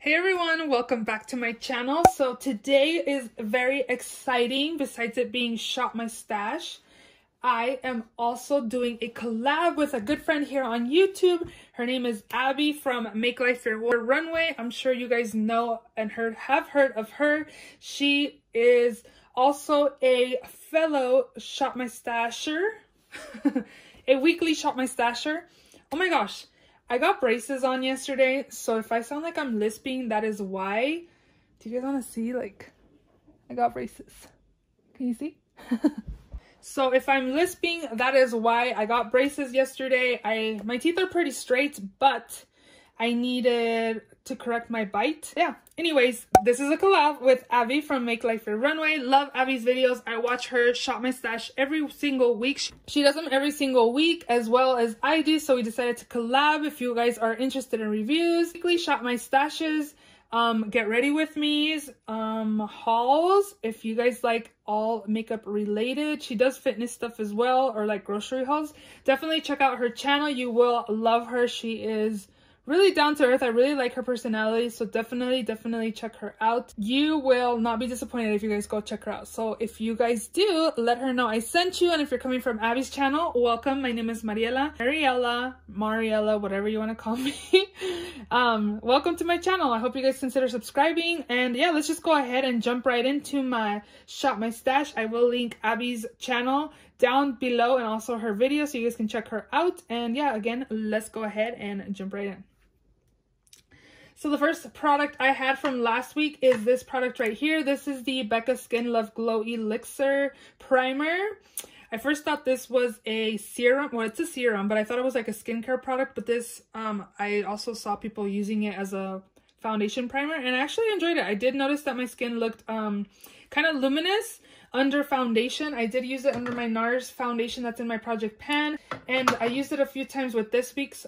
Hey everyone, welcome back to my channel. So today is very exciting. Besides it being Shop My Stash, I am also doing a collab with a good friend here on YouTube. Her name is Abby from Make Life Your Runway. I'm sure you guys know and have heard of her. She is also a fellow Shop My Stasher, a weekly Shop My Stasher. Oh my gosh. I got braces on yesterday, so if I sound like I'm lisping, that is why. Do you guys want to see? Like, I got braces. Can you see? So if I'm lisping, that is why. I got braces yesterday. My teeth are pretty straight, but I needed to correct my bite. Yeah. Anyways, this is a collab with Abby from Make Life Your Runway. Love Abby's videos. I watch her Shop My Stash every single week. She does them every single week as well as I do. So we decided to collab. If you guys are interested in reviews, weekly Shop My Stashes, get ready with me's, hauls. If you guys like all makeup related, she does fitness stuff as well, or like grocery hauls. Definitely check out her channel. You will love her. She is really down to earth. I really like her personality, so definitely check her out. You will not be disappointed if you guys go check her out. So if you guys do, let her know I sent you. And if you're coming from Abby's channel, welcome. My name is Mariela, whatever you want to call me. Welcome to my channel. I hope you guys consider subscribing. And yeah, let's just go ahead and jump right into my Shop My Stash. I will link Abby's channel down below and also her video so you guys can check her out. And yeah, again, let's go ahead and jump right in. So the first product I had from last week is this product right here. This is the Becca Skin Love Glow Elixir Primer. I first thought this was a serum. Well, it's a serum, but I thought it was like a skincare product. But this, I also saw people using it as a foundation primer, and I actually enjoyed it. I did notice that my skin looked kind of luminous under foundation. I did use it under my NARS foundation that's in my project pan, and I used it a few times with this week's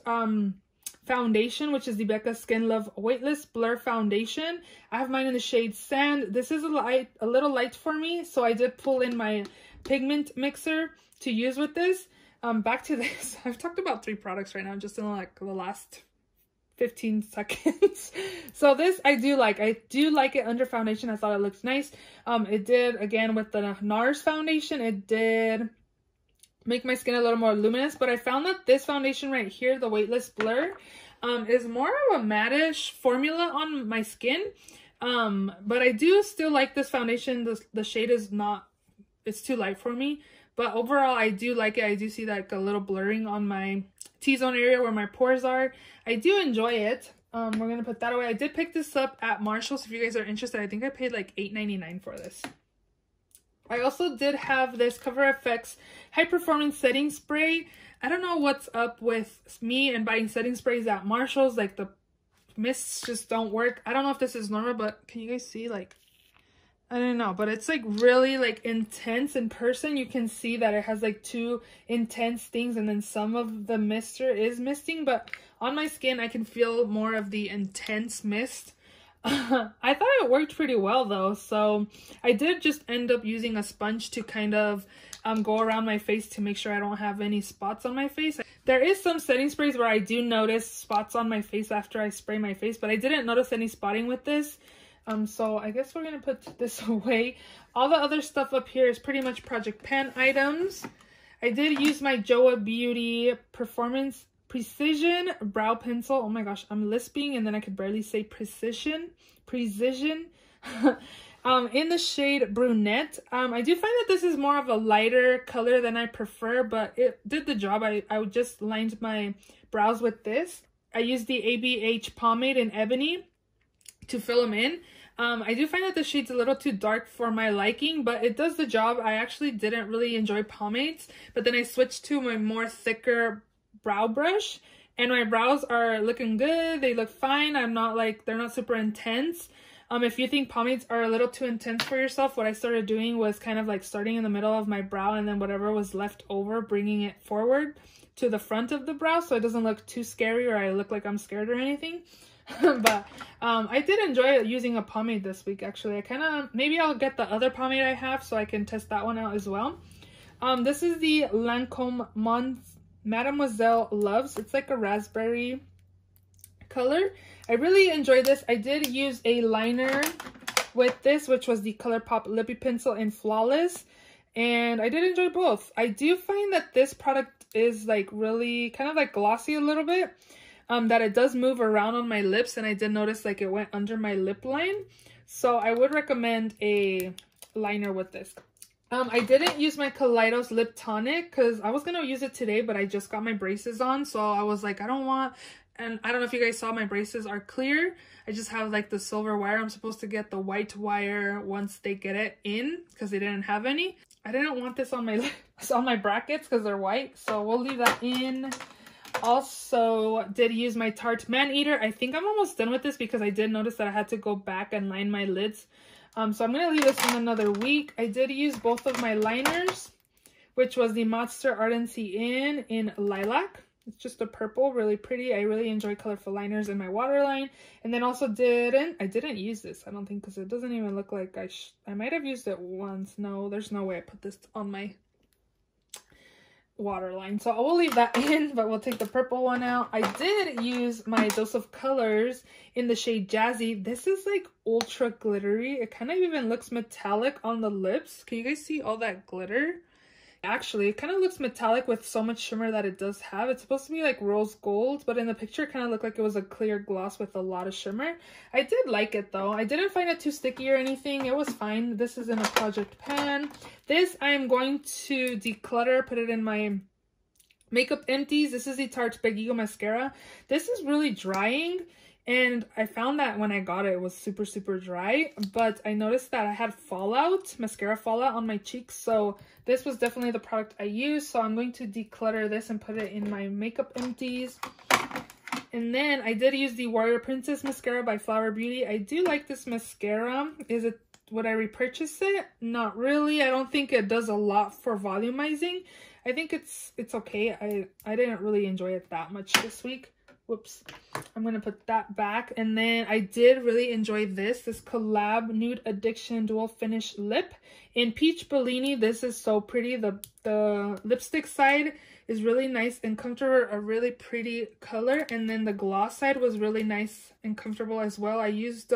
foundation, which is the Becca Skin Love Weightless Blur Foundation. I have mine in the shade Sand. This is a little light for me, so I did pull in my pigment mixer to use with this. Back to this. I've talked about 3 products right now, just in like the last 15 seconds. So this I do like. I do like it under foundation. I thought it looked nice. It did, again, with the NARS foundation, it did make my skin a little more luminous, but I found that this foundation right here, the Weightless Blur, is more of a matte-ish formula on my skin. But I do still like this foundation. The shade is not, it's too light for me, but overall I do like it. I do see like a little blurring on my T-zone area where my pores are. I do enjoy it. We're gonna put that away. I did pick this up at Marshall's. If you guys are interested, I think I paid like $8.99 for this. I also did have this Cover FX High Performance Setting Spray. I don't know what's up with me and buying setting sprays at Marshall's. Like, the mists just don't work. I don't know if this is normal, but can you guys see? Like, I don't know, but it's like really like intense in person. You can see that it has like 2 intense things, and then some of the mister is misting, but on my skin I can feel more of the intense mist. I thought it worked pretty well though, so I did just end up using a sponge to kind of go around my face to make sure I don't have any spots on my face. There is some setting sprays where I do notice spots on my face after I spray my face, but I didn't notice any spotting with this. So I guess we're gonna put this away. All the other stuff up here is pretty much project pan items. I did use my Joa Beauty Performance Precision brow pencil. Oh my gosh, I'm lisping and then I could barely say precision. In the shade Brunette. I do find that this is more of a lighter color than I prefer, but it did the job. I just lined my brows with this. I used the ABH pomade in Ebony to fill them in. I do find that the shade's a little too dark for my liking, but it does the job. I actually didn't really enjoy pomades, but then I switched to my more thicker brow brush, and my brows are looking good. They look fine. I'm not like, they're not super intense. If you think pomades are a little too intense for yourself, what I started doing was kind of like starting in the middle of my brow, and then whatever was left over, bringing it forward to the front of the brow so it doesn't look too scary or I look like I'm scared or anything. But I did enjoy using a pomade this week, actually. I kind of, maybe I'll get the other pomade I have so I can test that one out as well. This is the Lancome Mademoiselle Loves. It's like a raspberry color. I really enjoyed this. I did use a liner with this, which was the ColourPop Lippy Pencil in Flawless, and I did enjoy both. I do find that this product is like really kind of like glossy a little bit, that it does move around on my lips, and I did notice like it went under my lip line. So I would recommend a liner with this. I didn't use my Kaleidos Lip Tonic because I was going to use it today, but I just got my braces on. So I was like, I don't want, and I don't know if you guys saw, my braces are clear. I just have like the silver wire. I'm supposed to get the white wire once they get it in because they didn't have any. I didn't want this on my brackets because they're white. So we'll leave that in. Also did use my Tarte Man Eater. I think I'm almost done with this because I did notice that I had to go back and line my lids. So I'm going to leave this in another week. I did use both of my liners, which was the Monster Ardency in Lilac. It's just a purple, really pretty. I really enjoy colorful liners in my waterline. And then also I didn't use this, I don't think, because it doesn't even look like I might have used it once. No, there's no way I put this on my waterline, so I will leave that in, but we'll take the purple one out. I did use my Dose of Colors in the shade Jazzy. This is like ultra glittery. It kind of even looks metallic on the lips. Can you guys see all that glitter? Actually, it kind of looks metallic with so much shimmer that it does have. It's supposed to be like rose gold, but in the picture it kind of looked like it was a clear gloss with a lot of shimmer. I did like it though. I didn't find it too sticky or anything. It was fine. This is in a project pan. This I am going to declutter, put it in my makeup empties. This is the Tarte Big Eagle mascara. This is really drying, and I found that when I got it, it was super, super dry, but I noticed that I had mascara fallout on my cheeks, so this was definitely the product I used. So I'm going to declutter this and put it in my makeup empties. And then I did use the Warrior Princess mascara by Flower Beauty. I do like this mascara. Would I repurchase it? Not really. I don't think it does a lot for volumizing. I think it's okay. I didn't really enjoy it that much this week. Whoops. I'm going to put that back. And then I did really enjoy this Collab Nude Addiction Dual Finish Lip in Peach Bellini. This is so pretty. The lipstick side is really nice and comfortable, a really pretty color. And then the gloss side was really nice and comfortable as well. I used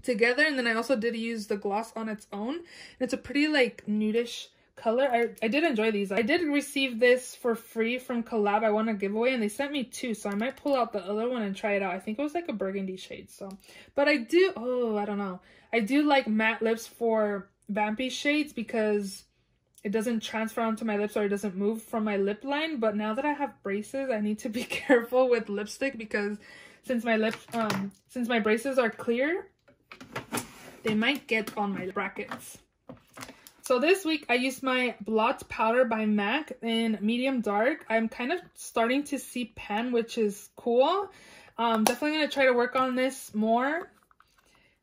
together, and then I also did use the gloss on its own. And it's a pretty like nudish color. I did enjoy these. I did receive this for free from Collab. I won a giveaway and they sent me 2, so I might pull out the other one and try it out. I think it was like a burgundy shade. So, but I don't know. I do like matte lips for vampy shades because it doesn't transfer onto my lips or it doesn't move from my lip line. But now that I have braces, I need to be careful with lipstick because since my braces are clear, they might get on my brackets. So this week I used my Blot Powder by MAC in medium dark. I'm kind of starting to see pan, which is cool. Definitely going to try to work on this more.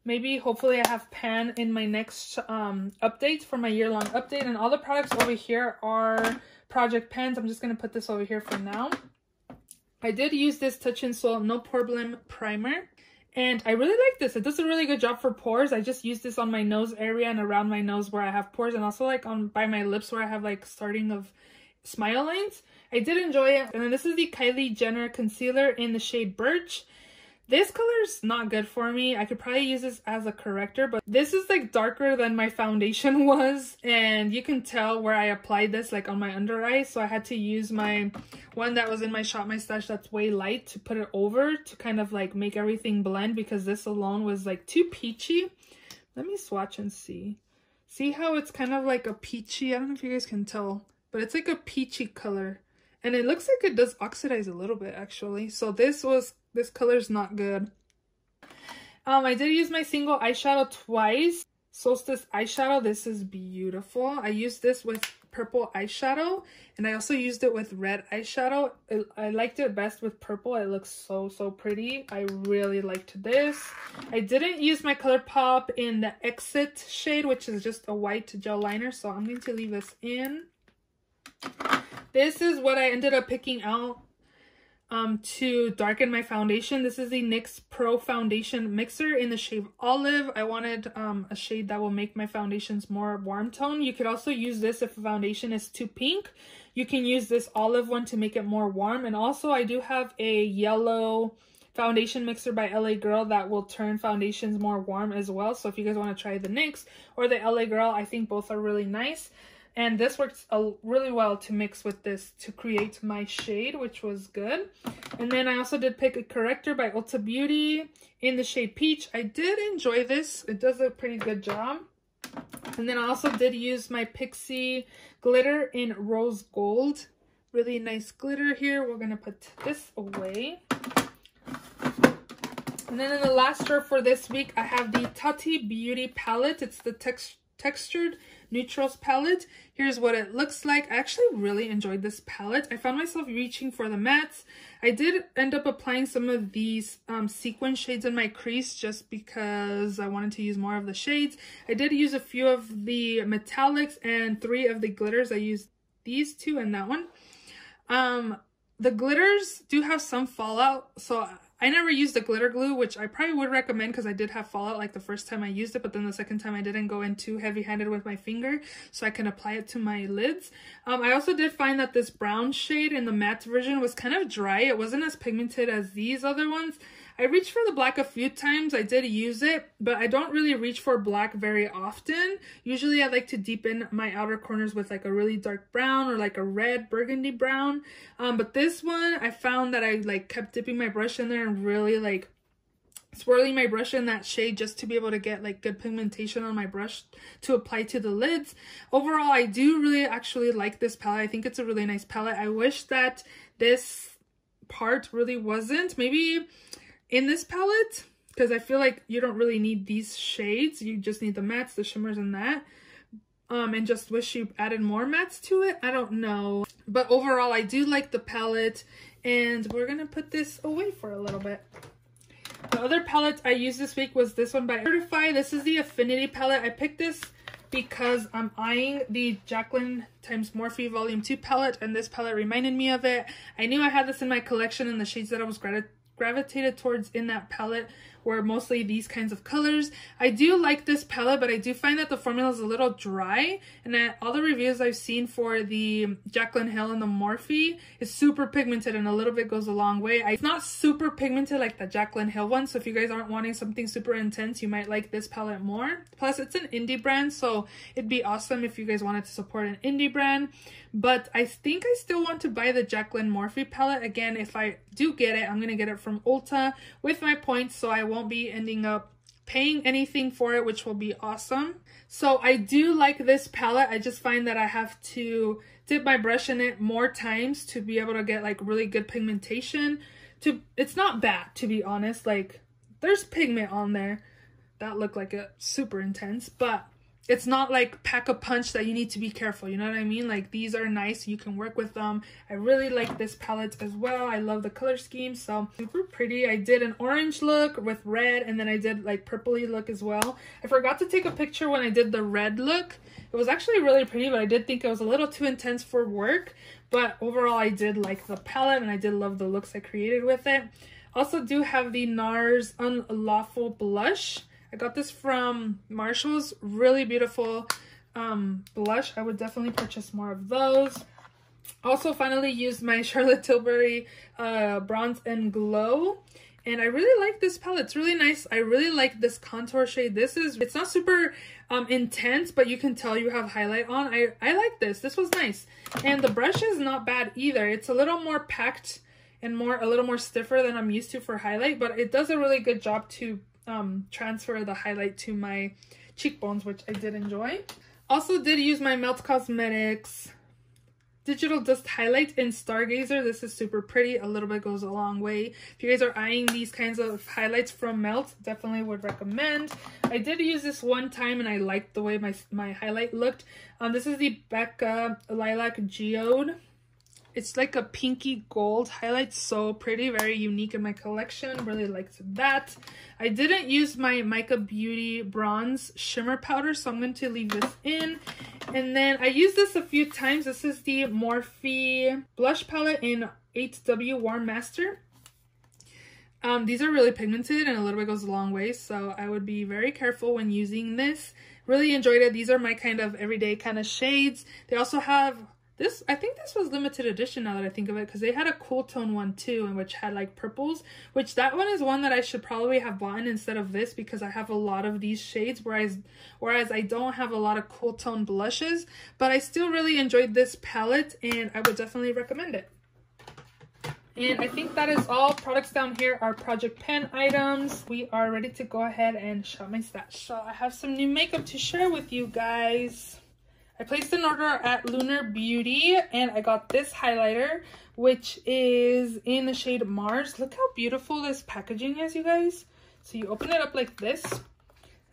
Maybe, hopefully I have pan in my next update for my year-long update. And all the products over here are project pans. I'm just going to put this over here for now. I did use this Touch in Sol No Problem Primer. And I really like this. It does a really good job for pores. I just use this on my nose area and around my nose where I have pores, and also like by my lips where I have like starting of smile lines. I did enjoy it. And then this is the Kylie Jenner concealer in the shade Birch. This color is not good for me. I could probably use this as a corrector, but this is like darker than my foundation was, and you can tell where I applied this like on my under eye, so I had to use my one that was in my Shop My Stash that's way light to put it over to kind of like make everything blend, because this alone was like too peachy. Let me swatch and see. See how it's kind of like a peachy, I don't know if you guys can tell, but it's like a peachy color. And it looks like it does oxidize a little bit actually. So this color's not good. I did use my single eyeshadow twice. Solstice eyeshadow. This is beautiful. I used this with purple eyeshadow, and I also used it with red eyeshadow. I liked it best with purple. It looks so pretty. I really liked this. I didn't use my ColourPop in the Exit shade, which is just a white gel liner, so I'm going to leave this in. This is what I ended up picking out to darken my foundation. This is the NYX Pro Foundation Mixer in the shade Olive. I wanted a shade that will make my foundations more warm tone. You could also use this if a foundation is too pink. You can use this olive one to make it more warm. And also I do have a yellow foundation mixer by LA Girl that will turn foundations more warm as well. So if you guys want to try the NYX or the LA Girl, I think both are really nice. And this works really well to mix with this to create my shade, which was good. And then I also did pick a corrector by Ulta Beauty in the shade Peach. I did enjoy this. It does a pretty good job. And then I also did use my Pixie glitter in Rose Gold. Really nice glitter here. We're going to put this away. And then in the last drawer for this week, I have the Tati Beauty palette. It's the Textured Neutrals palette. Here's what it looks like. I actually really enjoyed this palette. I found myself reaching for the mattes. I did end up applying some of these sequin shades in my crease just because I wanted to use more of the shades. I did use a few of the metallics and 3 of the glitters. I used these 2 and that one. The glitters do have some fallout, so I never used the glitter glue, which I probably would recommend because I did have fallout like the first time I used it, but then the second time I didn't go in too heavy-handed with my finger, so I can apply it to my lids. I also did find that this brown shade in the matte version was kind of dry. It wasn't as pigmented as these other ones. I reached for the black a few times. I did use it, but I don't really reach for black very often. Usually I like to deepen my outer corners with like a really dark brown or like a red burgundy brown. But this one, I found that I like kept dipping my brush in there and really like swirling my brush in that shade just to be able to get like good pigmentation on my brush to apply to the lids. Overall, I do really actually like this palette. I think it's a really nice palette. I wish that this part really wasn't maybe in this palette, because I feel like you don't really need these shades. You just need the mattes, the shimmers, and that. And just wish you added more mattes to it. I don't know. But overall, I do like the palette. And we're going to put this away for a little bit. The other palette I used this week was this one by Certify. This is the Affinity palette. I picked this because I'm eyeing the Jaclyn x Morphe Volume 2 palette. And this palette reminded me of it. I knew I had this in my collection, and the shades that I was gravitated towards in that palette were mostly these kinds of colors. I do like this palette, but I do find that the formula is a little dry, and that all the reviews I've seen for the Jaclyn Hill and the Morphe is super pigmented, and a little bit goes a long way. It's not super pigmented like the Jaclyn Hill one, so if you guys aren't wanting something super intense, you might like this palette more. Plus, it's an indie brand, so it'd be awesome if you guys wanted to support an indie brand. But I think I still want to buy the Jaclyn Morphe palette. Again, if I do get it, I'm going to get it from Ulta with my points, so I won't be ending up paying anything for it, which will be awesome. So I do like this palette. I just find that I have to dip my brush in it more times to be able to get like really good pigmentation. It's not bad, to be honest. Like, there's pigment on there that look like it super intense, but it's not like pack a punch that you need to be careful, you know what I mean? Like, these are nice, you can work with them. I really like this palette as well. I love the color scheme, so super pretty. I did an orange look with red, and then I did like purpley look as well. I forgot to take a picture when I did the red look. It was actually really pretty, but I did think it was a little too intense for work. But overall, I did like the palette, and I did love the looks I created with it. Also do have the NARS Unlawful Blush. I got this from Marshall's. Really beautiful blush. I would definitely purchase more of those. Also finally used my Charlotte Tilbury Bronze and Glow. And I really like this palette. It's really nice. I really like this contour shade. It's not super intense, but you can tell you have highlight on. I like this. This was nice. And the brush is not bad either. It's a little more packed and a little more stiffer than I'm used to for highlight, but it does a really good job to transfer the highlight to my cheekbones, which I did enjoy. Also did use my Melt Cosmetics Digital Dust Highlight in Stargazer. This is super pretty. A little bit goes a long way. If you guys are eyeing these kinds of highlights from Melt, definitely would recommend. I did use this one time and I liked the way my highlight looked. This is the Becca Lilac Geode. It's like a pinky gold highlight. So pretty, very unique in my collection. Really liked that. I didn't use my Mica Beauty Bronze Shimmer Powder, so I'm going to leave this in. And then I used this a few times. This is the Morphe Blush Palette in 8W Warm Master. These are really pigmented and a little bit goes a long way, so I would be very careful when using this. Really enjoyed it. These are my kind of everyday kind of shades. They also have This, I think this was limited edition now that I think of it, because they had a cool tone one too, and which had like purples, which that one is one that I should probably have bought instead of this, because I have a lot of these shades, whereas I don't have a lot of cool tone blushes. But I still really enjoyed this palette, and I would definitely recommend it. And I think that is all. Products down here are Project Pen items. We are ready to go ahead and shop my stash. So I have some new makeup to share with you guys. I placed an order at Lunar Beauty, and I got this highlighter, which is in the shade Mars. Look how beautiful this packaging is, you guys. So you open it up like this,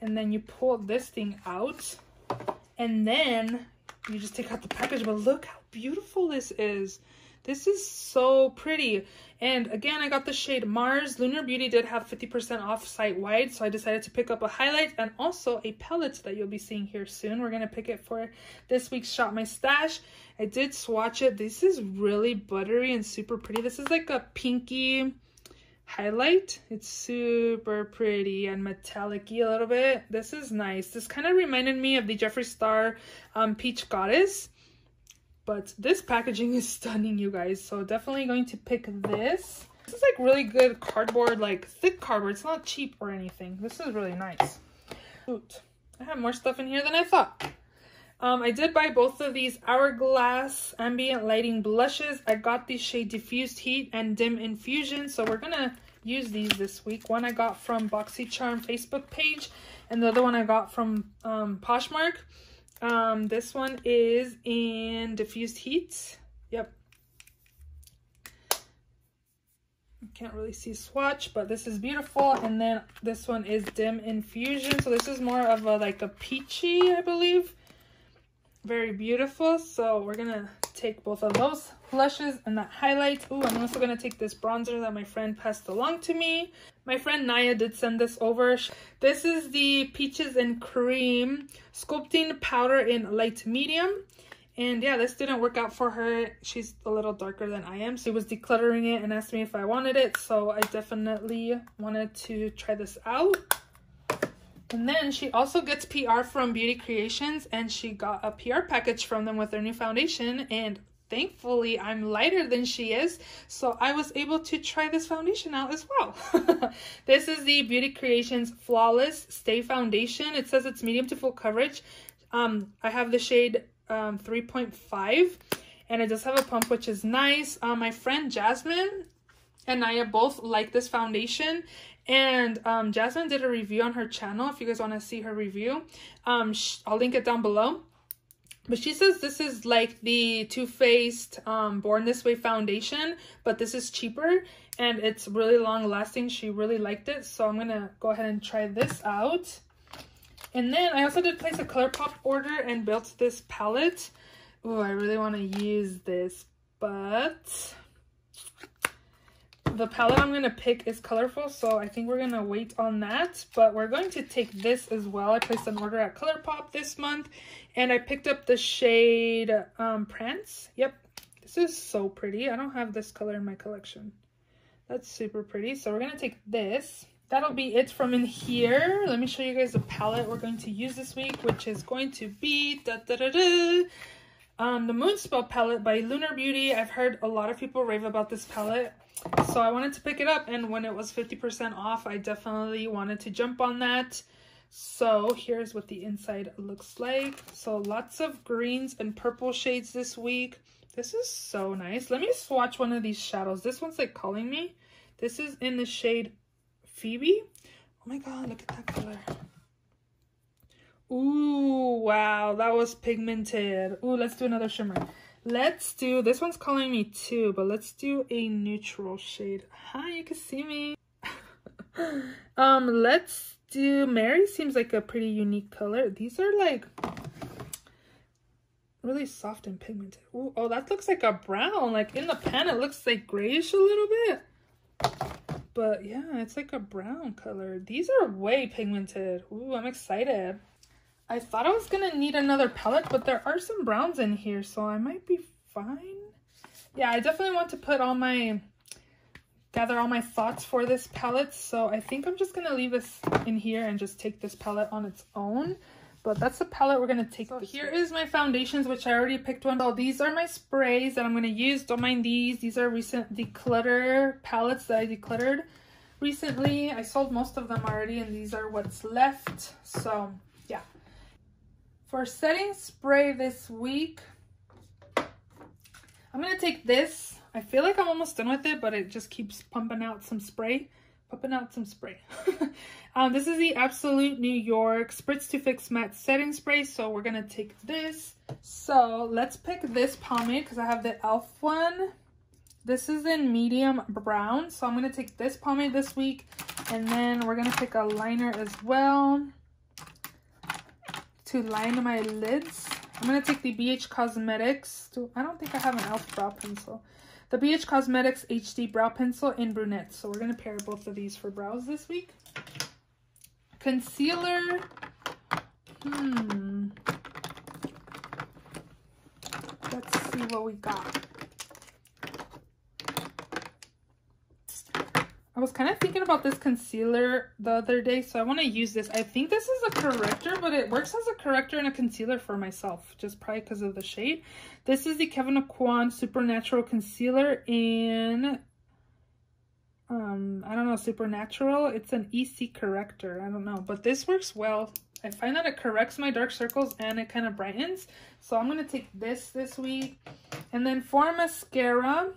and then you pull this thing out, and then you just take out the package. But look how beautiful this is. This is so pretty. And again, I got the shade Mars. Lunar Beauty did have 50% off site-wide, so I decided to pick up a highlight and also a palette that you'll be seeing here soon. We're going to pick it for this week's Shop My Stash. I did swatch it. This is really buttery and super pretty. This is like a pinky highlight. It's super pretty and metallic-y a little bit. This is nice. This kind of reminded me of the Jeffree Star Peach Goddess. But this packaging is stunning, you guys. So definitely going to pick this. This is like really good cardboard, like thick cardboard. It's not cheap or anything. This is really nice. Shoot, I have more stuff in here than I thought. I did buy both of these Hourglass Ambient Lighting blushes. I got the shade Diffused Heat and Dim Infusion. So we're gonna use these this week. One I got from BoxyCharm Facebook page, and the other one I got from Poshmark. This one is in Diffused Heat. Yep. I can't really see swatch, but this is beautiful. And then this one is Dim Infusion. So this is more of a like a peachy, I believe. Very beautiful. So we're gonna take both of those blushes and that highlight. Ooh, I'm also gonna take this bronzer that my friend passed along to me. My friend Naya did send this over. This is the Peaches and Cream Sculpting Powder in Light Medium. And yeah, this didn't work out for her. She's a little darker than I am. She was decluttering it and asked me if I wanted it. So I definitely wanted to try this out. And then she also gets PR from Beauty Creations, and she got a PR package from them with their new foundation, and thankfully I'm lighter than she is, so I was able to try this foundation out as well. This is the Beauty Creations Flawless Stay Foundation. It says it's medium to full coverage. I have the shade 3.5, and it does have a pump, which is nice. My friend Jasmine and Naya both like this foundation, and Jasmine did a review on her channel. If you guys want to see her review, I'll link it down below. But she says this is like the Too Faced Born This Way foundation, but this is cheaper and it's really long lasting. She really liked it, so I'm gonna go ahead and try this out. And then I also did place a ColourPop order and built this palette. Oh, I really want to use this, but the palette I'm going to pick is colorful, so I think we're going to wait on that. But we're going to take this as well. I placed an order at ColourPop this month, and I picked up the shade Prance. Yep, this is so pretty. I don't have this color in my collection. That's super pretty. So we're going to take this. That'll be it from in here. Let me show you guys the palette we're going to use this week, which is going to be the Moonspell palette by Lunar Beauty. I've heard a lot of people rave about this palette, so I wanted to pick it up, and when it was 50% off, I definitely wanted to jump on that. So here's what the inside looks like. So lots of greens and purple shades this week. This is so nice. Let me swatch one of these shadows. This one's like calling me. This is in the shade Phoebe. Oh my god, look at that color. Ooh, wow, that was pigmented. Ooh, let's do another shimmer. Let's do, this one's calling me too, but let's do a neutral shade. Hi, you can see me. Let's do, Mary seems like a pretty unique color. These are like really soft and pigmented. Ooh, oh, that looks like a brown. Like in the pan, it looks like grayish a little bit. But yeah, it's like a brown color. These are way pigmented. Ooh, I'm excited. I thought I was gonna need another palette, but there are some browns in here, so I might be fine. Yeah, I definitely want to put all my, gather all my thoughts for this palette, so I think I'm just gonna leave this in here and just take this palette on its own. but that's the palette we're going to take. So here is my foundations, which I already picked one. So these are my sprays that I'm going to use. Don't mind these. These are recent declutter palettes that I decluttered recently. I sold most of them already, and these are what's left. So yeah. For setting spray this week, I'm going to take this. I feel like I'm almost done with it, but it just keeps pumping out some spray. This is the Absolute New York Spritz to Fix Matte Setting Spray. So we're going to take this. So let's pick this pomade because I have the e.l.f. one. This is in medium brown. So I'm going to take this pomade this week. And then we're going to pick a liner as well to line my lids. I'm going to take the BH Cosmetics. I don't think I have an e.l.f. brow pencil. The BH Cosmetics HD Brow Pencil in Brunette. So we're going to pair both of these for brows this week. Concealer. Let's see what we got. I was kind of thinking about this concealer the other day, so I want to use this. I think this is a corrector, but it works as a corrector and a concealer for myself, just probably because of the shade. This is the Kevyn Aucoin Supernatural Concealer in, I don't know, Supernatural. It's an EC corrector. I don't know, but this works well. I find that it corrects my dark circles and it kind of brightens. So I'm going to take this week. And then for mascara,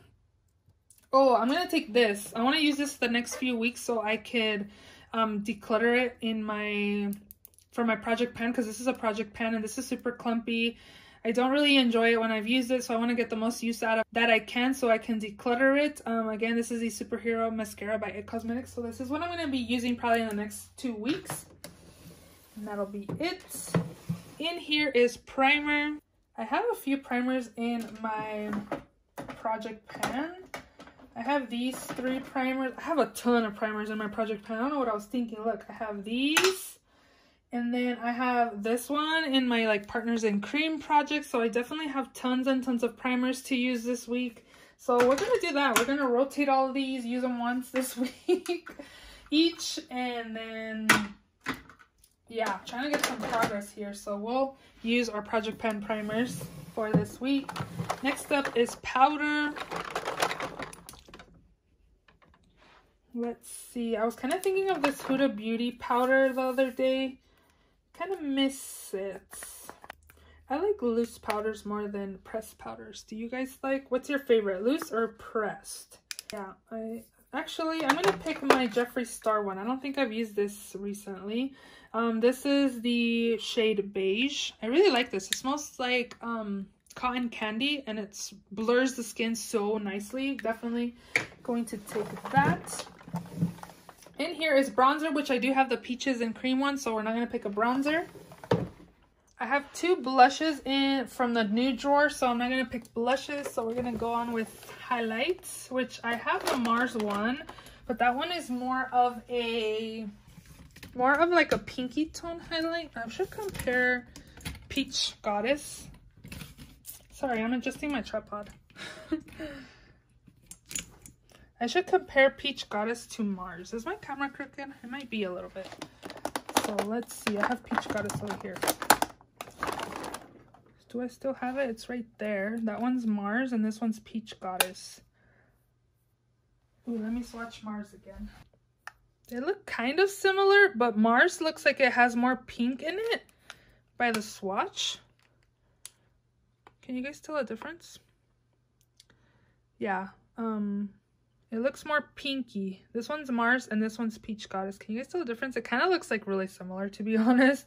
oh, I'm going to take this. I want to use this the next few weeks so I could declutter it in for my project pan, because this is a project pan and this is super clumpy. I don't really enjoy it when I've used it, so I want to get the most use out of that I can so I can declutter it. Again, this is the Superhero Mascara by IT Cosmetics, so this is what I'm going to be using probably in the next 2 weeks. And that'll be it. In here is primer. I have a few primers in my project pan. I have these 3 primers. I have a ton of primers in my project pan. I don't know what I was thinking. Look, I have these. And then I have this one in my like Partners in Cream project. So I definitely have tons and tons of primers to use this week. So we're going to do that. We're going to rotate all of these, use them once this week each. And then, yeah, trying to get some progress here. So we'll use our project pan primers for this week. Next up is powder. Let's see. I was kind of thinking of this Huda Beauty powder the other day. Kind of miss it. I like loose powders more than pressed powders. Do you guys like? What's your favorite, loose or pressed? Yeah, I'm gonna pick my Jeffree Star one. I don't think I've used this recently. This is the shade Beige. I really like this. It smells like cotton candy and it blurs the skin so nicely. Definitely going to take that. In here is bronzer, which I do have the peaches and cream one, so we're not going to pick a bronzer. I have 2 blushes from the new drawer, so I'm not going to pick blushes. So we're going to go on with highlights, which I have the Mars one, but that one is more of like a pinky tone highlight. I should compare Peach Goddess. Sorry, I'm adjusting my tripod. I should compare Peach Goddess to Mars. Is my camera crooked? It might be a little bit. So let's see. I have Peach Goddess over here. Do I still have it? It's right there. That one's Mars and this one's Peach Goddess. Ooh, let me swatch Mars again. They look kind of similar, but Mars looks like it has more pink in it by the swatch. Can you guys tell a difference? Yeah. It looks more pinky. This one's Mars and this one's Peach Goddess. Can you guys tell the difference? It kind of looks like really similar, to be honest.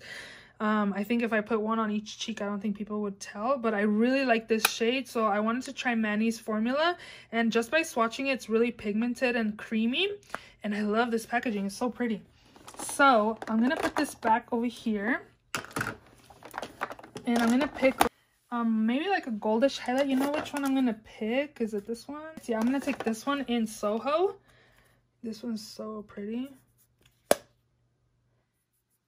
I think if I put one on each cheek, I don't think people would tell. But I really like this shade, so I wanted to try Manny's formula. And just by swatching it, it's really pigmented and creamy. And I love this packaging. It's so pretty. So I'm going to put this back over here. And I'm going to pick maybe like a goldish highlight. You know which one I'm gonna pick? Is it this one? Yeah, I'm gonna take this one in Soho. This one's so pretty.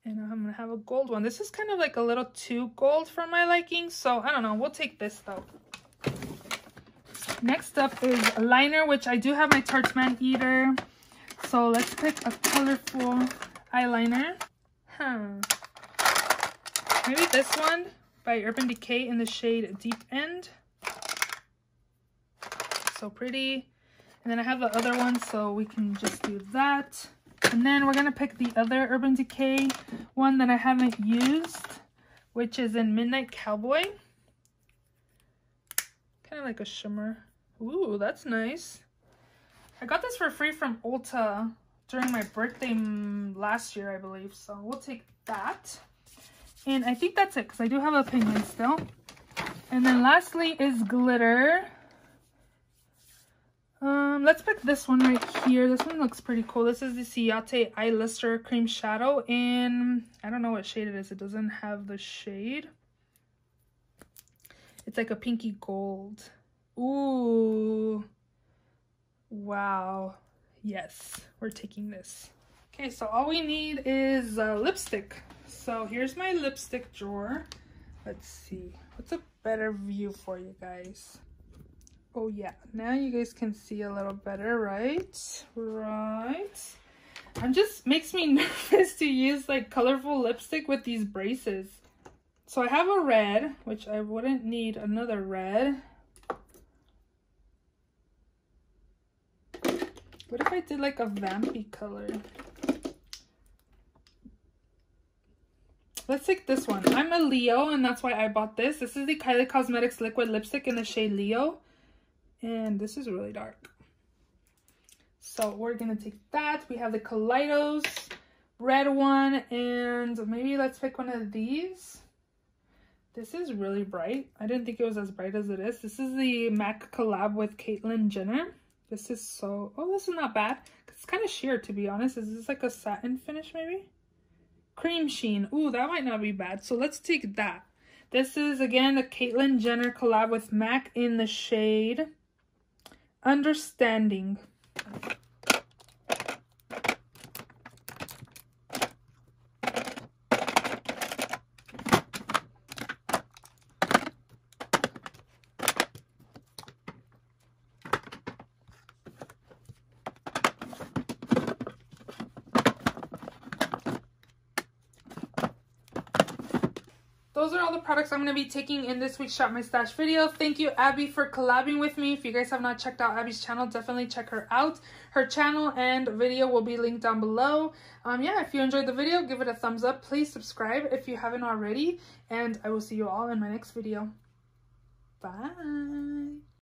And I'm gonna have a gold one. This is kind of like a little too gold for my liking, so I don't know. We'll take this though. Next up is a liner, which I do have my Tarte Man Eater. So let's pick a colorful eyeliner. Maybe this one by Urban Decay in the shade Deep End. So pretty. And then I have the other one, so we can just do that. And then we're going to pick the other Urban Decay one that I haven't used, which is in Midnight Cowboy. Kind of like a shimmer. Ooh, that's nice. I got this for free from Ulta during my birthday last year, I believe. So we'll take that. And I think that's it, because I do have opinion still. And then lastly is glitter. Let's pick this one right here. This one looks pretty cool. This is the Ciate Eye Luster Cream Shadow in, I don't know what shade it is. It doesn't have the shade. It's like a pinky gold. Ooh. Wow. Yes, we're taking this. Okay, so all we need is lipstick. So here's my lipstick drawer. Let's see. What's a better view for you guys? Oh yeah, now you guys can see a little better, right? Right. Makes me nervous to use like colorful lipstick with these braces. So I have a red, which I wouldn't need another red. What if I did like a vampy color? Let's take this one. I'm a Leo, and that's why I bought this. This is the Kylie Cosmetics Liquid Lipstick in the shade Leo. And this is really dark. So we're going to take that. We have the Kaleidos red one. And maybe let's pick one of these. This is really bright. I didn't think it was as bright as it is. This is the MAC collab with Caitlyn Jenner. This is so... Oh, this is not bad. It's kind of sheer, to be honest. Is this like a satin finish, maybe? Cream sheen. Ooh, that might not be bad. So let's take that. This is, again, the Caitlyn Jenner collab with MAC in the shade Understanding. Those are all the products I'm going to be taking in this week's Shop My Stash video. Thank you, Abby, for collabing with me. If you guys have not checked out Abby's channel, definitely check her out. Her channel and video will be linked down below. Yeah, if you enjoyed the video, give it a thumbs up. Please subscribe if you haven't already. And I will see you all in my next video. Bye.